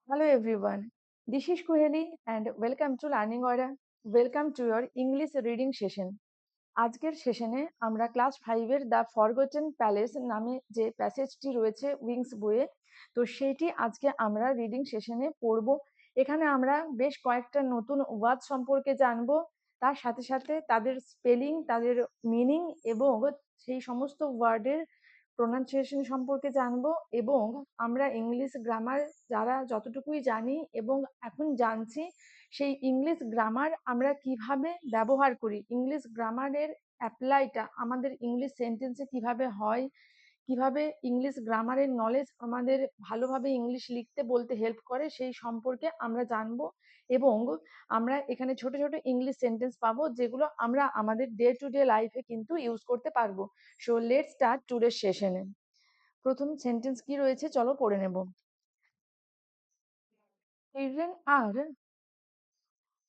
Hello everyone, this is Kuheli and welcome to Learning Aura. Welcome to your English reading session. আজকের সেশনে আমরা class 5 এর the forgotten palace নামে যে প্যাসেজটি রয়েছে উইংস বইয়ে, তো সেইটি আজকে আমরা রিডিং সেশনে পড়ব। এখানে আমরা বেশ কয়েকটা নতুন ওয়ার্ড সম্পর্কে জানবো, তার সাথে সাথে তাদের স্পেলিং, তাদের মিনিং এবং সেই সমস্ত ওয়ার্ডের প্রোনাউন্সিয়েশন সম্পর্কে জানবো। এবং আমরা ইংলিশ গ্রামার যারা যতটুকুই জানি এবং এখন জানছি, সেই ইংলিশ গ্রামার আমরা কিভাবে ব্যবহার করি, ইংলিশ গ্রামারের অ্যাপ্লাইটা আমাদের ইংলিশ সেন্টেন্সে কিভাবে হয়, কিভাবে ইংলিশ গ্রামারের নলেজ আমাদের ভালোভাবে ইংলিশ লিখতে বলতে হেল্প করে, সেই সম্পর্কে আমরা জানবো। এবং আমরা এখানে ছোট ছোট ইংলিশ সেন্টেন্স পাবো যেগুলো আমরা আমাদের ডে টু ডে লাইফে কিন্তু ইউজ করতে পারবো। সো লেটস স্টার্ট টুডে সেশনে। প্রথম সেন্টেন্স কি রয়েছে চলো পড়ে নেব। চিলড্রেন আর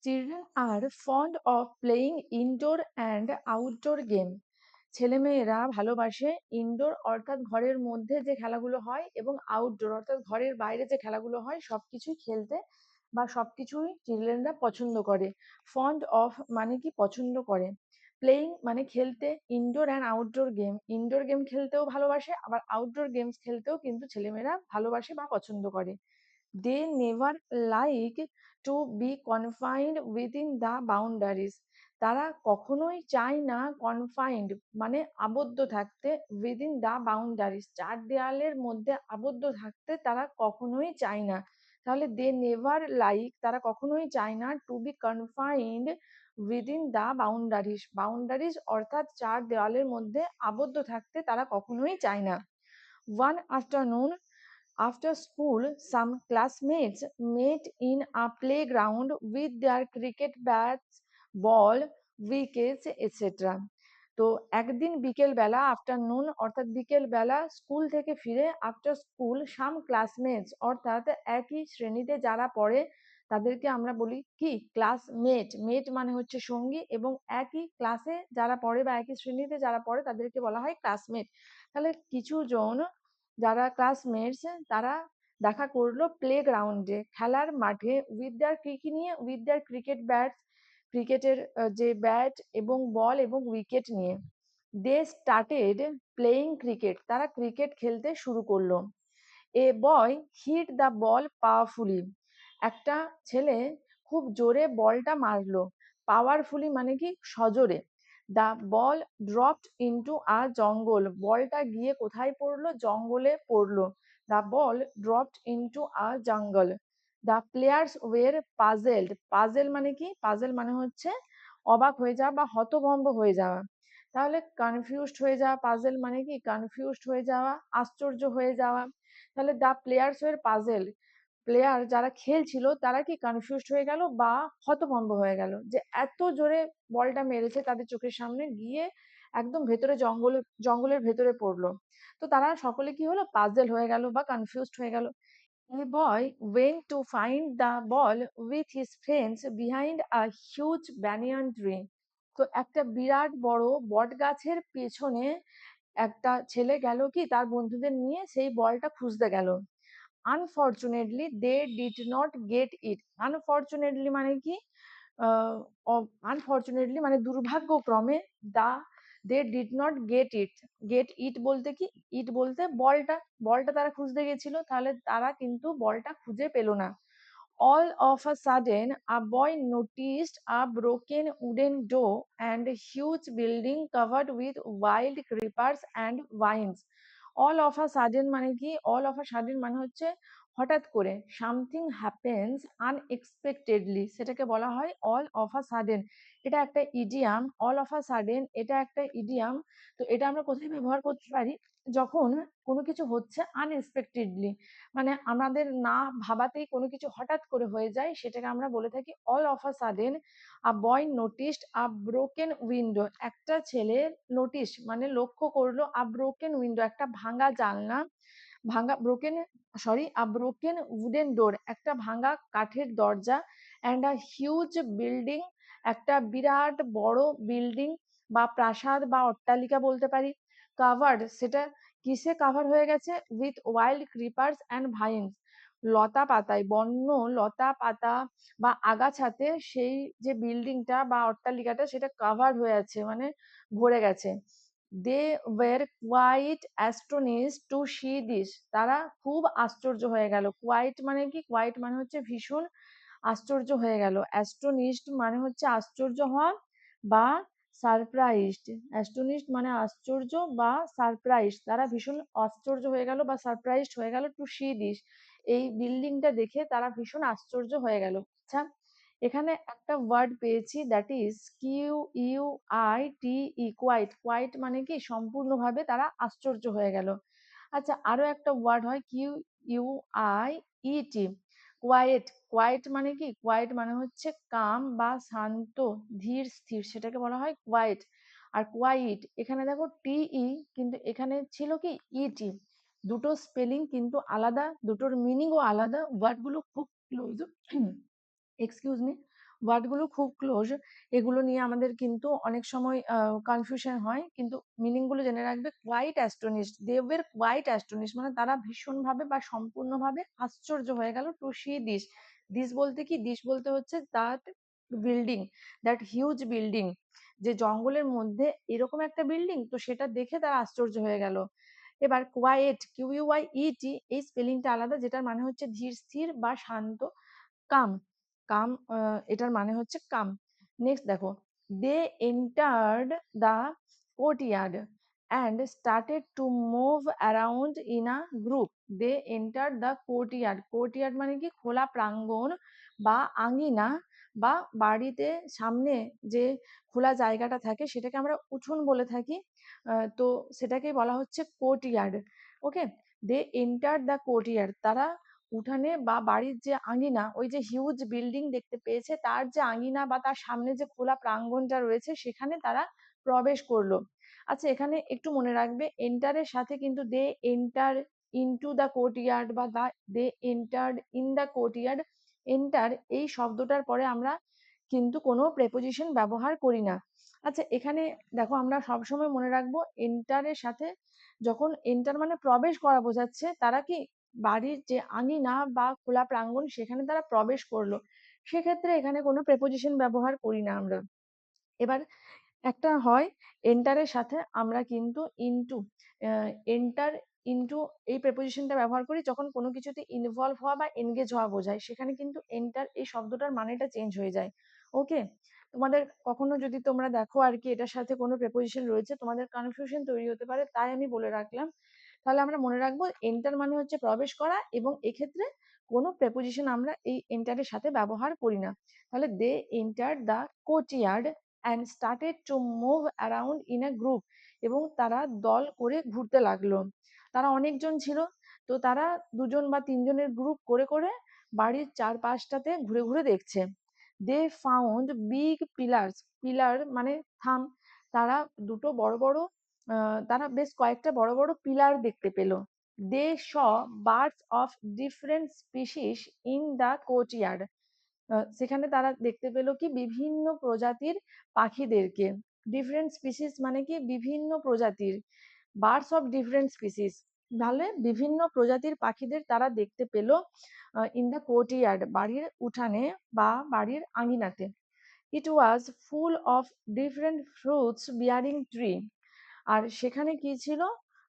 Children are fond of playing indoor and outdoor game. ছেলেমেয়েরা ভালোবাসে ইনডোর অর্থাৎ ঘরের মধ্যে যে খেলাগুলো হয় এবং আউটডোর অর্থাৎ ঘরের বাইরে যে খেলাগুলো হয় সবকিছুই খেলতে বা সবকিছুই চিলড্রেনরা পছন্দ করে। ফন্ড অফ মানে কি পছন্দ করে, প্লেইং মানে খেলতে, indoor and outdoor game, indoor game খেলতেও ভালোবাসে আবার আউটডোর গেমস খেলতেও কিন্তু ছেলেমেয়েরা ভালোবাসে বা পছন্দ করে। They never like to be confined within the boundaries. তারা কখনোই চায় না কনফাইন্ড মানে আবদ্ধ থাকতে, উইদিন দ্য বাউন্ডারিজ চার দেয়ালের মধ্যে আবদ্ধ থাকতে তারা কখনোই চায় না। তাহলে দে নেভার লাইক তারা কখনোই চায় না to be confined within the boundaries, boundaries অর্থাৎ চার দেওয়ালের মধ্যে আবদ্ধ থাকতে তারা কখনোই চায় না। One afternoon after school, some classmates met in a playground with their cricket bats, ball, wickets, etc. তো একদিন বিকেল বেলা, আফটারনুন অর্থাৎ বিকেল বেলা, স্কুল থেকে ফিরে আফটার স্কুল সাম ক্লাসমেটস অর্থাৎ একই শ্রেণীতে যারা পড়ে তাদেরকে আমরা বলি কি ক্লাসমেট। মেট মানে হচ্ছে সঙ্গী এবং একই ক্লাসে যারা পড়ে বা একই শ্রেণীতে যারা পড়ে তাদেরকে বলা হয় ক্লাসমেট। তাহলে কিছু জন যারা ক্লাসমেটস তারা দেখা করলো প্লে গ্রাউন্ডে খেলার মাঠে উইথ দেয়ার কি নিয়ে, উইথ দেয়ার ক্রিকেট ব্যাটস, ক্রিকেটের যে ব্যাট এবং বল এবং উইকেট নিয়ে। দে স্টার্টেড প্লেইং ক্রিকেট, তারা ক্রিকেট খেলতে শুরু করলো। এ বয় হিট দ্য বল পাওয়ারফুলি, একটা ছেলে খুব জোরে বলটা মারলো। পাওয়ারফুলি মানে কি সজোরে। The ball dropped into a জঙ্গল, বলটা গিয়ে কোথায় পড়লো, জঙ্গলে পড়লো। The ball dropped into a জঙ্গল। দ্য প্লেয়ার্স ওয়ের পাজেলড, পাজেল মানে কি, পাজেল মানে হচ্ছে অবাক হয়ে যাওয়া বা হতভম্ব হয়ে যাওয়া। তাহলে কনফিউজড হয়ে যাওয়া, পাজেল মানে কি কনফিউজড হয়ে যাওয়া, আশ্চর্য হয়ে যাওয়া। তাহলে দ্য প্লেয়ার্স ওয়ের পাজেল, প্লেয়ার যারা খেলছিল তারা কি কনফিউজড হয়ে গেল বা হতভম্ব হয়ে গেল যে এত জোরে বলটা মেরেছে তাদের চোখের সামনে গিয়ে একদম ভেতরে জঙ্গলের ভেতরে পড়লো। তো তারা সকলে কি হলো, পাজেল হয়ে গেল বা কনফিউজড হয়ে গেল। A boy went to find the ball with his friends behind a huge banyan tree. তো একটা বিরাট বড় বট গাছের পেছনে একটা ছেলে গেল কি তার বন্ধুদের নিয়ে সেই বলটা খুঁজতে গেল। Unfortunately they did not get it, unfortunately মানে কি, আনফরচুনেটলি মানে দুর্ভাগ্যক্রমে, the they did not get it, get it বলতে কি, ইট বলতে বলটা, বলটা তারা খুঁজতে গেছিল তাহলে তারা কিন্তু বলটা খুঁজে পেল না। All of a sudden, a boy noticed a broken wooden door and a huge building covered with wild creepers and vines. All of a sudden মানে কি, all of a sudden মানে হচ্ছে হঠাৎ করে, something happens unexpectedly সেটাকে বলা হয় all of a sudden। এটা একটা idiom, all of a sudden এটা একটা ইডিয়াম। তো এটা আমরা কোথায় ব্যবহার করতে পারি, যখন কোনো কিছু হচ্ছে আনএক্সপেক্টেডলি, মানে আমাদের না ভাবাতেই কোনো কিছু হঠাৎ করে হয়ে যায়, সেটাকে আমরা বলে থাকি all of a sudden. A boy noticed a broken window, একটা ছেলে নোটিস মানে লক্ষ্য করলো, আ ব্রোকেন উইন্ডো একটা ভাঙা জানলা, ভাঙা broken, sorry a broken wooden door একটা ভাঙা কাঠের দরজা, অ্যান্ড আ হিউজ বিল্ডিং একটা বিরাট বড় বিল্ডিং বা প্রাসাদ বা অট্টালিকা বলতে পারি। কাভার্ড সেটা কিসে কাভার হয়ে গেছে, উইথ ওয়াইল্ড ক্রিপার্স অ্যান্ড ভাইন্স, লতা পাতায়, বন্য লতা পাতা বা আগাছাতে সেই যে বিল্ডিংটা বা অট্টালিকাটা সেটা কাভার হয়ে আছে, মানে ভরে গেছে। They were quite astonished to see this, তারা খুব আশ্চর্য হয়ে গেল। কোয়াইট মানে কি? কোয়াইট মানে হচ্ছে ভীষণ, আশ্চর্য হয়ে গেল। অ্যাস্টোনিশড মানে হচ্ছে আশ্চর্য হওয়া বা সারপ্রাইজড। অ্যাস্টোনিশড মানে আশ্চর্য বা সারপ্রাইজড, তারা ভীষণ আশ্চর্য হয়ে গেল বা সারপ্রাইজড হয়ে গেল টু সি দিস, এই বিল্ডিংটা দেখে তারা ভীষণ আশ্চর্য হয়ে গেল। আচ্ছা, এখানে একটা ওয়ার্ড পেয়েছি, that is Q U I T E, quite. Quite মানে কি? সম্পূর্ণভাবে তারা আশ্চর্য হয়ে গেল। আচ্ছা, আরো একটা ওয়ার্ড হয় Q U I E T, quiet. Quite মানে কি? কোয়াইট মানে হচ্ছে কাম বা শান্ত, ধীর স্থির, সেটাকে বলা হয় কোয়াইট। আর কোয়াইট, এখানে দেখো টি ই, কিন্তু এখানে ছিল কি ইটি। দুটো স্পেলিং কিন্তু আলাদা, দুটোর মিনিংও আলাদা, ওয়ার্ডগুলো খুব ক্লোজ। এক্সকিউজ মি, ওয়ার্ডগুলো খুব ক্লোজ। এগুলো নিয়ে আমাদের কিন্তু অনেক সময় কনফিউশন হয়, কিন্তু মিনিং গুলো জেনে রাখবে। Quite astonished, they were quite astonished মানে তারা ভীষণভাবে বা সম্পূর্ণভাবে আশ্চর্য হয়ে গেল টু সি দিস। দিস বলতে কি? দিস বলতে হচ্ছে that building, that huge building, যে জঙ্গলের মধ্যে এরকম একটা বিল্ডিং, তো সেটা দেখে তারা আশ্চর্য হয়ে গেল। এবার quite, Q U I E T, এই স্পেলিংটা আলাদা, যেটার মানে হচ্ছে ধীর স্থির বা শান্ত, কাম। কাম, এটার মানে হচ্ছে কাম। নেক্সট দেখো, they entered the courtyard and started to move around in a group. They entered the courtyard, courtyard মানে কি? খোলা প্রাঙ্গণ বা আঙিনা, বা বাড়িতে সামনে যে খোলা জায়গাটা থাকে সেটাকে আমরা উঠোন বলে থাকি। তো সেটাকেই বলা হচ্ছে courtyard. Okay, they entered the courtyard, তারা উঠানে বা বাড়ির যে আঙিনা, ওই যে হিউজ বিল্ডিং দেখতে পেয়েছে তার যে আঙিনা বা তার সামনে যে খোলা প্রাঙ্গণটা রয়েছে সেখানে তারা প্রবেশ করলো। আচ্ছা, এখানে একটু মনে রাখবে, এন্টারের সাথে কিন্তু they enter into the courtyard বা they entered in the courtyard, enter এই শব্দটার পরে আমরা কিন্তু কোনো প্রেপোজিশন ব্যবহার করি না। আচ্ছা, এখানে দেখো, আমরা সবসময় মনে রাখবো এন্টারের সাথে, যখন এন্টার মানে প্রবেশ করা বোঝাচ্ছে, তারা কি বাড়ির যে আঙিনা বা খোলা প্রাঙ্গণ সেখানে তারা প্রবেশ করলো, সেক্ষেত্রে এখানে কোনো প্রেপোজিশন ব্যবহার করি না আমরা। এবার একটা হয় এন্টারের সাথে আমরা কিন্তু ইনটু, এন্টার ইনটু এই প্রেপোজিশনটা ব্যবহার করি যখন কোনো কিছুতে ইনভলভ হওয়া বা এনগেজ হওয়া বোঝায়, সেখানে কিন্তু এন্টার এই শব্দটার মানেটা চেঞ্জ হয়ে যায়। ওকে, তোমাদের কখনো যদি তোমরা দেখো আর কি এটার সাথে কোনো প্রেপোজিশন রয়েছে, তোমাদের কনফিউশন তৈরি হতে পারে, তাই আমি বলে রাখলাম। তাহলে আমরা মনে রাখবো এন্টার মানে হচ্ছে প্রবেশ করা, এবং এক্ষেত্রে কোনো প্রেপোজিশন আমরা এই এন্টারের সাথে ব্যবহার করি না। তাহলে they enter the courtyard and started to move around in a group, এবং তারা দল করে ঘুরতে লাগলো। তারা অনেকজন ছিল, তো তারা দুজন বা তিনজনের গ্রুপ করে করে বাড়ির চারপাশটাতে ঘুরে ঘুরে দেখছে। They found big pillars, pillar মানে থাম, তারা দুটো বড় বড়, তারা বেশ কয়েকটা বড় বড় পিলার দেখতে পেল। They saw birds of different species in the courtyard, সেখানে তারা দেখতে পেল কি? বিভিন্ন প্রজাতির পাখিদেরকে। ডিফারেন্ট স্পিসিস মানে কি? বিভিন্ন প্রজাতির। বার্ডস অফ ডিফারেন্ট স্পিসিস, তাহলে বিভিন্ন প্রজাতির পাখিদের তারা দেখতে পেল ইন দ্য কোর্টইয়ার্ড, বাড়ির উঠানে বা বাড়ির আঙিনাতে। It was full of different fruits bearing tree, আর সেখানে কি ছিল?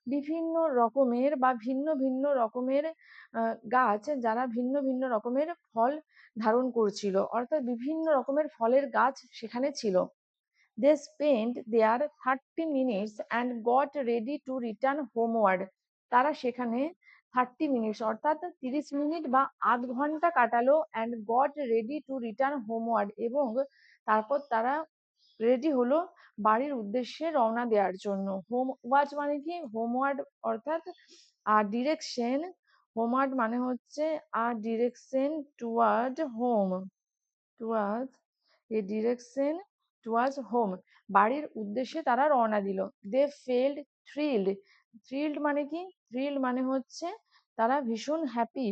বিভিন্ন রকমের বা ভিন্ন ভিন্ন রকমের গাছ, যারা ভিন্ন ভিন্ন রকমের ফল ধারণ করছিল, অর্থাৎ বিভিন্ন রকমের ফলের গাছ সেখানে ছিল। They spend their 30 minutes and got ready to return homeward, তারা সেখানে 30 মিনিটস অর্থাৎ 30 মিনিট বা আধ ঘন্টা কাটালো, and got ready to return homeward, এবং তারপর তারা রেডি হলো বাড়ির উদ্দেশ্যে রওনা দেওয়ার জন্য। হোম ওয়ার্ড মানে কি? হোমওয়ার্ড অর্থাৎ ডিরেকশন, হোমওয়ার্ড মানে হচ্ছে ডিরেকশন টুয়ার্ড হোম, টুয়ার্ড এ ডিরেকশন টুয়ার্ডস হোম, বাড়ির উদ্দেশ্যে তারা রওনা দিল। দে ফেল্ড থ্রিল্ড, থ্রিল্ড মানে কি? থ্রিল্ড মানে হচ্ছে তারা ভীষণ happy,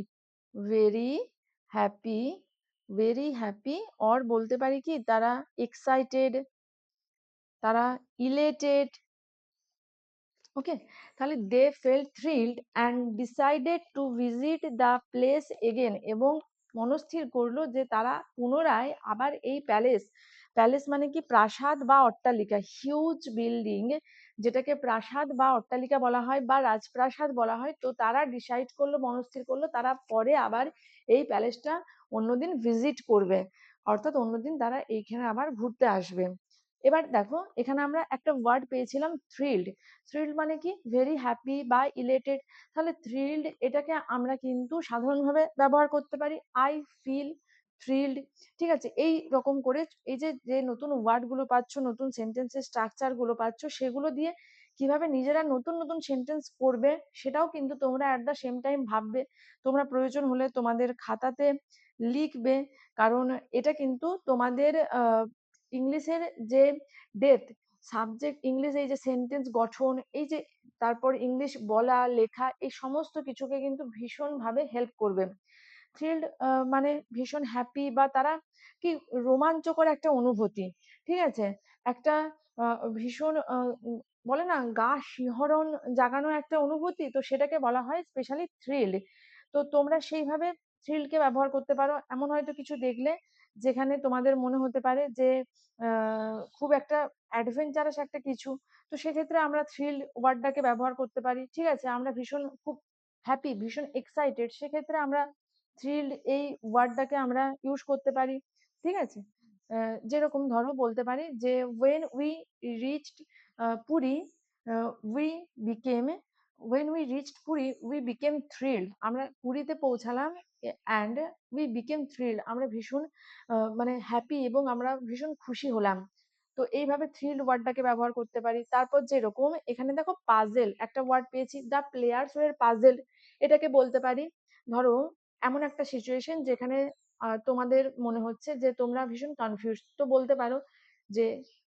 very happy, very happy, or বলতে পারি কি তারা এক্সাইটেড, তারা ইলেটেড, ওকে, তাহলে they felt thrilled and decided to visit the place again, এবং মনস্থির করলো যে তারা পুনরায় আবার এই প্যালেস, প্যালেস মানে কি প্রাসাদ বা অট্টালিকা, হিউজ বিল্ডিং যেটাকে প্রাসাদ বা অট্টালিকা বলা হয় বা রাজপ্রাসাদ বলা হয়, তো তারা ডিসাইড করলো, মনস্থির করলো তারা পরে আবার এই প্যালেসটা অন্যদিন ভিজিট করবে, অর্থাৎ অন্যদিন তারা এইখানে আবার ঘুরতে আসবে। এবার দেখো এখানে আমরা একটা ওয়ার্ড পেয়েছিলাম থ্রিলড। থ্রিলড মানে কি ভেরি হ্যাপি বা ইলেটেড, তাহলে থ্রিলড এটাকে আমরা কিন্তু সাধারণভাবে ব্যবহার করতে পারি, আই ফিল থ্রিলড। ঠিক আছে, এই রকম করে এই যে যে নতুন ওয়ার্ড গুলো পাচ্ছ, নতুন সেন্টেন্সের স্ট্রাকচার গুলো পাচ্ছ, সেগুলো দিয়ে কিভাবে নিজেরা নতুন নতুন সেন্টেন্স করবে সেটাও কিন্তু তোমরা অ্যাট দ্য সেম টাইম ভাববে। তোমরা প্রয়োজন হলে তোমাদের খাতাতে লিখবে, কারণ এটা কিন্তু তোমাদের ইংলিশের যে ডেপথ, সাবজেক্ট ইংলিশ, এই যে সেন্টেন্স গঠন, এই যে তারপর ইংলিশ বলা লেখা, এই সমস্ত কিছুকে কিন্তু ভীষণভাবে হেল্প করবে। থ্রিলড মানে ভীষণ হ্যাপি বা তারা কি রোমাঞ্চকর একটা অনুভূতি, ঠিক আছে, একটা ভীষণ বলে না গা শিহরণ জাগানো একটা অনুভূতি, তো সেটাকে বলা হয় স্পেশালি থ্রিলড। তো তোমরা সেইভাবে থ্রিলকে ব্যবহার করতে পারো। এমন হয়তো কিছু দেখলে যেখানে তোমাদের মনে হতে পারে যে খুব একটা অ্যাডভেঞ্চারাস একটা কিছু, তো সেক্ষেত্রে আমরা থ্রিল ওয়ার্ডটাকে ব্যবহার করতে পারি। ঠিক আছে, আমরা ভীষণ খুব হ্যাপি, ভীষণ এক্সাইটেড, সেক্ষেত্রে আমরা থ্রিলড এই ওয়ার্ডটাকে আমরা ইউজ করতে পারি। ঠিক আছে, যেরকম ধরো বলতে পারি যে when we reached Puri, we became when we reached Puri we became thrilled, আমরা পুরীতে পৌঁছালাম and we became thrilled, আমরা ভীষণ মানে হ্যাপি এবং আমরা ভীষণ খুশি হলাম। তো এইভাবে থ্রিলড ওয়ার্ডটাকে ব্যবহার করতে পারি। তারপর যেরকম এখানে দেখো পাজেল একটা ওয়ার্ড পেয়েছি, দ্য প্লেয়ার্স ওয়্যার পাজেল, এটাকে বলতে পারি ধরো এমন একটা সিচুয়েশন যেখানে তোমাদের মনে হচ্ছে যে তোমরা ভীষণ কনফিউজ, তো বলতে পারো যে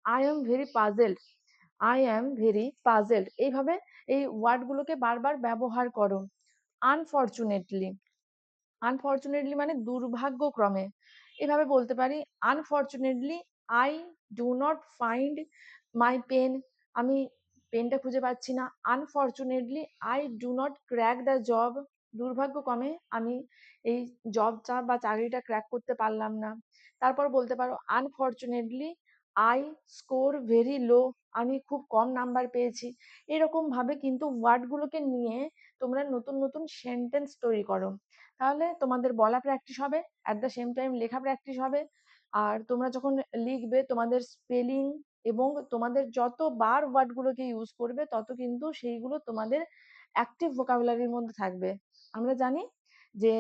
I am very puzzled, I am very puzzled, এইভাবে এই ওয়ার্ডগুলোকে বারবার ব্যবহার করো। আনফরচুনেটলি, আনফরচুনেটলি মানে দুর্ভাগ্যক্রমে, এভাবে বলতে পারি unfortunately I do not find my pen, আমি পেনটা খুঁজে পাচ্ছি না। Unfortunately I do not crack the job, দুর্ভাগ্যক্রমে আমি এই জবটা বা চাকরিটা ক্র্যাক করতে পারলাম না। তারপর বলতে পারো unfortunately I score very low, আমি খুব কম নাম্বার পেয়েছি। এরকম ভাবে কিন্তু ওয়ার্ডগুলোকে নিয়ে তোমরা নতুন নতুন সেন্টেন্স তৈরি করো, তাহলে তোমাদের বলা প্র্যাকটিস হবে, অ্যাট দ্য সেম টাইম লেখা প্র্যাকটিস হবে। আর তোমরা যখন লিখবে তোমাদের স্পেলিং এবং তোমাদের যতবার ওয়ার্ডগুলোকে ইউজ করবে তত কিন্তু সেইগুলো তোমাদের অ্যাক্টিভ ভোকাবুলারির মধ্যে থাকবে। আমরা জানি যে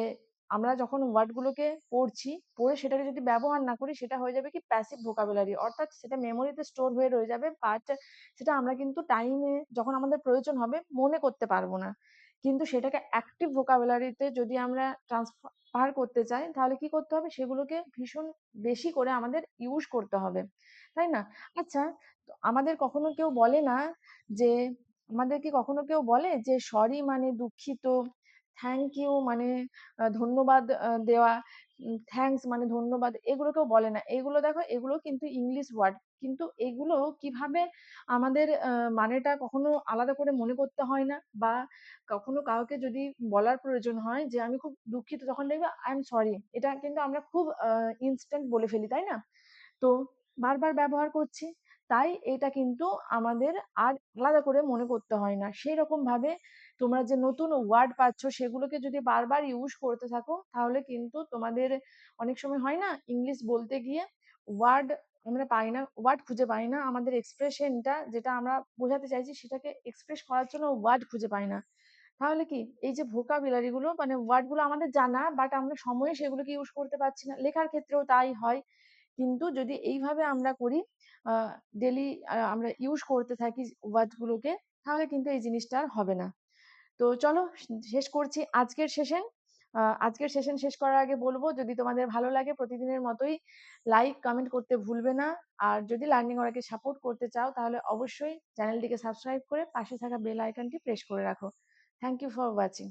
আমরা যখন ওয়ার্ডগুলোকে পড়ছি, পড়ে সেটাকে যদি ব্যবহার না করি সেটা হয়ে যাবে কি প্যাসিভ ভোকাবুলারি, অর্থাৎ সেটা মেমোরিতে স্টোর হয়ে রয়ে যাবে, বাট সেটা আমরা কিন্তু টাইমে যখন আমাদের প্রয়োজন হবে মনে করতে পারবো না। কিন্তু সেটাকে অ্যাক্টিভ ভোকাবুলারিতে যদি আমরা ট্রান্সফার করতে চাই তাহলে কি করতে হবে, সেগুলোকে ভীষণ বেশি করে আমাদের ইউজ করতে হবে, তাই না? আচ্ছা, তো আমাদের কখনো কেউ বলে না যে, আমাদেরকে কখনো কেউ বলে যে সরি মানে দুঃখিত, থ্যাংক ইউ মানে ধন্যবাদ দেওয়া, থ্যাঙ্কস মানে ধন্যবাদ, এগুলো কেউ বলে না। এগুলো দেখো এগুলো কিন্তু ইংলিশ ওয়ার্ড, কিন্তু এগুলো কিভাবে আমাদের মানেটা কখনো আলাদা করে মনে করতে হয় না, বা কখনো কাউকে যদি বলার প্রয়োজন হয় যে আমি খুব দুঃখিত, তখন দেখবে আই এম সরি, এটা কিন্তু আমরা খুব ইনস্ট্যান্ট বলে ফেলি, তাই না? তো বারবার ব্যবহার করছি, তাই এটা কিন্তু আমাদের আর আলাদা করে মনে করতে হয় না। সেই রকম ভাবে তোমরা যে নতুন ওয়ার্ড পাচ্ছ সেগুলোকে যদি বারবার ইউজ করতে থাকো তাহলে কিন্তু তোমাদের অনেক সময় হয় না ইংলিশ বলতে গিয়ে ওয়ার্ড আমরা পাই না, ওয়ার্ড খুঁজে পাই না, আমাদের এক্সপ্রেশনটা যেটা আমরা বোঝাতে চাইছি সেটাকে এক্সপ্রেস করার জন্য ওয়ার্ড খুঁজে পাই না। তাহলে কি এই যে ভোকাবুলারি গুলো মানে ওয়ার্ড গুলো আমাদের জানা, বাট আমরা সময়ে সেগুলোকে ইউজ করতে পারছি না, লেখার ক্ষেত্রেও তাই হয়। কিন্তু যদি এইভাবে আমরা করি, ডেলি আমরা ইউজ করতে থাকি ওয়ার্ড গুলোকে, তাহলে কিন্তু এই জিনিসটা আর হবে না। তো চলো শেষ করছি আজকের সেশন। আজকের সেশন শেষ করার আগে বলবো, যদি তোমাদের ভালো লাগে প্রতিদিনের মতোই লাইক কমেন্ট করতে ভুলবে না। আর যদি লার্নিং ওরাকে সাপোর্ট করতে চাও তাহলে অবশ্যই চ্যানেলটিকে সাবস্ক্রাইব করে পাশে থাকা বেল আইকনটি প্রেস করে রাখো। Thank you for watching.